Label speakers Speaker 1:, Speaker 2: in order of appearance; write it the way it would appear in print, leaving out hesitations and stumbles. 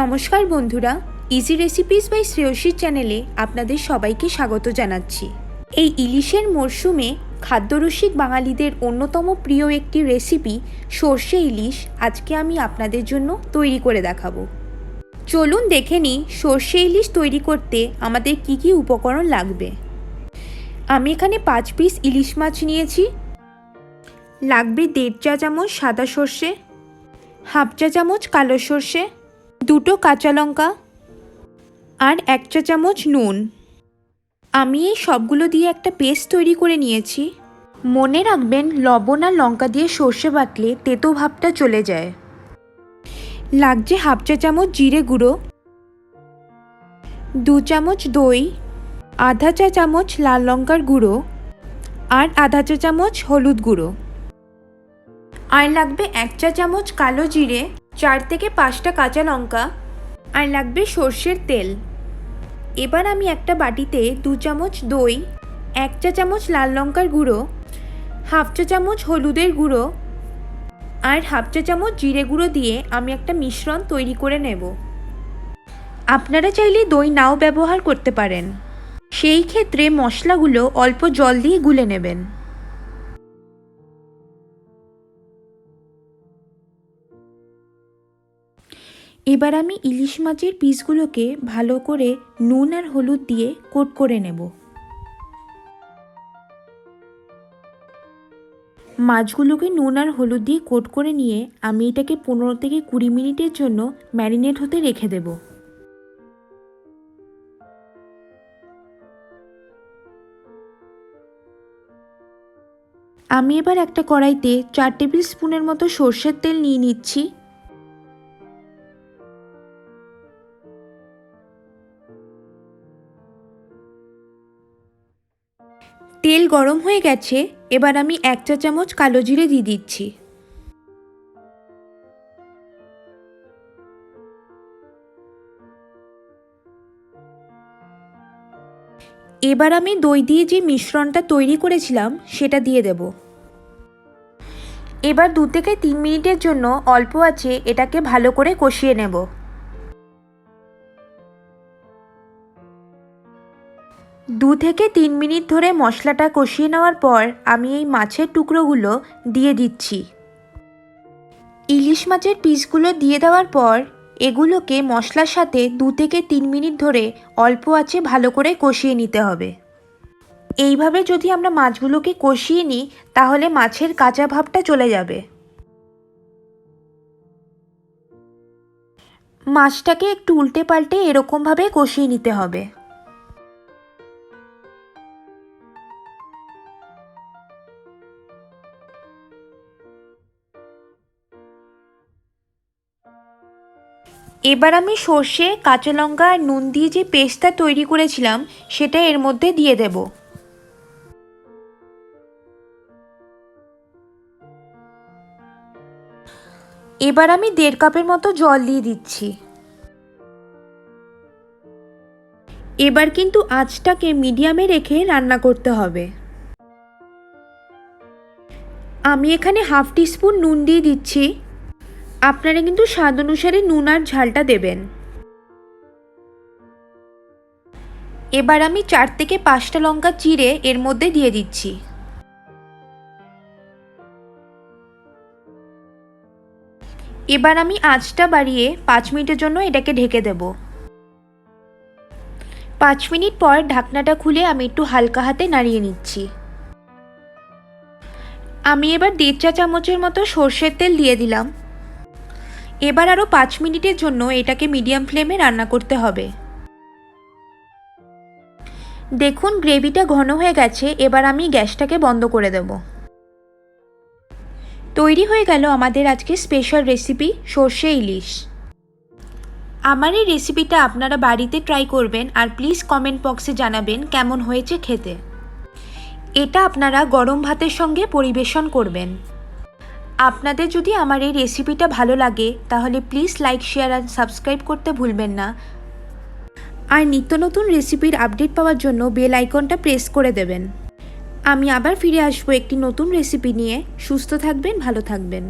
Speaker 1: নমস্কার বন্ধুরা, easy recipes by শ্রেয়সীর চ্যানেলে আপনাদের সবাইকে স্বাগত জানাচ্ছি। এই ইলিশের মরশুমে খাদ্যরসিক বাঙালিদের অন্যতম প্রিয় একটি রেসিপি সর্ষে ইলিশ আজকে আমি আপনাদের জন্য তৈরি করে দেখাবো। চলুন দেখে নিই সর্ষে ইলিশ তৈরি করতে আমাদের কি কি উপকরণ লাগবে। আমি এখানে 5 পিস ইলিশ মাছ নিয়েছি। লাগবে 1.5 চা চামচ সাদা সর্ষে, হাফ চা চামচ কালো সর্ষে, 2টো কাঁচা লঙ্কা আর 1 চা চামচ নুন। আমি এই সবগুলো দিয়ে একটা পেস্ট তৈরি করে নিয়েছি। মনে রাখবেন, লবণ আর লঙ্কা দিয়ে সর্ষে বাটলে তেতো ভাবটা চলে যায়। লাগছে হাফ চা চামচ জিরে গুঁড়ো, 2 চামচ দই, আধা চা চামচ লাল লঙ্কার গুঁড়ো আর আধা চা চামচ হলুদ গুঁড়ো। আর লাগবে 1 চা চামচ কালো জিরে, 4 থেকে 5টা কাঁচা লঙ্কা আর লাগবে সর্ষের তেল। এবার আমি একটা বাটিতে 2 চামচ দই, 1 চা চামচ লাল লঙ্কার গুঁড়ো, হাফ চা চামচ হলুদের গুঁড়ো আর হাফ চা চামচ জিরে গুঁড়ো দিয়ে আমি একটা মিশ্রণ তৈরি করে নেব। আপনারা চাইলে দই নাও ব্যবহার করতে পারেন। সেই ক্ষেত্রে মশলাগুলো অল্প জল দিয়ে গুলে নেবেন। এবার আমি ইলিশ মাছের পিসগুলোকে ভালো করে নুন আর হলুদ দিয়ে কোট করে নেব। মাছগুলোকে নুন আর হলুদ দিয়ে কোট করে নিয়ে আমি এটাকে 15 থেকে 20 মিনিটের জন্য ম্যারিনেট হতে রেখে দেব। আমি এবার একটা কড়াইতে 4 টেবিল স্পুনের মতো সর্ষের তেল নিয়ে নিচ্ছি। তেল গরম হয়ে গেছে, এবার আমি 1 চা চামচ কালো জিরে দিয়ে দিচ্ছি। এবার আমি দই দিয়ে যে মিশ্রণটা তৈরি করেছিলাম সেটা দিয়ে দেব। এবার 2 থেকে 3 মিনিটের জন্য অল্প আঁচে এটাকে ভালো করে কষিয়ে নেব। দু থেকে 3 মিনিট ধরে মশলাটা কষিয়ে নেওয়ার পর আমি এই মাছের টুকরোগুলো দিয়ে দিচ্ছি। ইলিশ মাছের পিসগুলো দিয়ে দেওয়ার পর এগুলোকে মশলার সাথে 2 থেকে 3 মিনিট ধরে অল্প আঁচে ভালো করে কষিয়ে নিতে হবে। এইভাবে যদি আমরা মাছগুলোকে কষিয়ে নিই তাহলে মাছের কাঁচা ভাবটা চলে যাবে। মাছটাকে একটু উল্টে পাল্টে এরকমভাবে কষিয়ে নিতে হবে। এবার আমি সর্ষে, কাঁচা লঙ্কা আর নুন দিয়ে যে পেস্টটা তৈরি করেছিলাম সেটা এর মধ্যে দিয়ে দেব। এবার আমি 1.5 কাপের মতো জল দিয়ে দিচ্ছি। এবার কিন্তু আঁচটাকে মিডিয়ামে রেখে রান্না করতে হবে। আমি এখানে হাফ টিস্পুন নুন দিয়ে দিচ্ছি। আপনারা কিন্তু স্বাদ অনুসারে নুন আর ঝালটা দেবেন। এবার আমি 4 থেকে 5টা লঙ্কা চিড়ে এর মধ্যে দিয়ে দিচ্ছি। এবার আমি আঁচটা বাড়িয়ে 5 মিনিটের জন্য এটাকে ঢেকে দেব। 5 মিনিট পর ঢাকনাটা খুলে আমি একটু হালকা হাতে নাড়িয়ে নিচ্ছি। আমি এবার 1.5 চা চামচের মতো সর্ষের তেল দিয়ে দিলাম। এবার আরও 5 মিনিটের জন্য এটাকে মিডিয়াম ফ্লেমে রান্না করতে হবে। দেখুন গ্রেভিটা ঘন হয়ে গেছে, এবার আমি গ্যাসটাকে বন্ধ করে দেব। তৈরি হয়ে গেল আমাদের আজকে স্পেশাল রেসিপি সর্ষে ইলিশ। আমার এই রেসিপিটা আপনারা বাড়িতে ট্রাই করবেন আর প্লিজ কমেন্ট বক্সে জানাবেন কেমন হয়েছে খেতে। এটা আপনারা গরম ভাতের সঙ্গে পরিবেশন করবেন। আপনাদের যদি আমার এই রেসিপিটা ভালো লাগে তাহলে প্লিজ লাইক, শেয়ার আর সাবস্ক্রাইব করতে ভুলবেন না। আর নিত্য নতুন রেসিপির আপডেট পাওয়ার জন্য বেল আইকনটা প্রেস করে দেবেন। আমি আবার ফিরে আসবো একটি নতুন রেসিপি নিয়ে। সুস্থ থাকবেন, ভালো থাকবেন।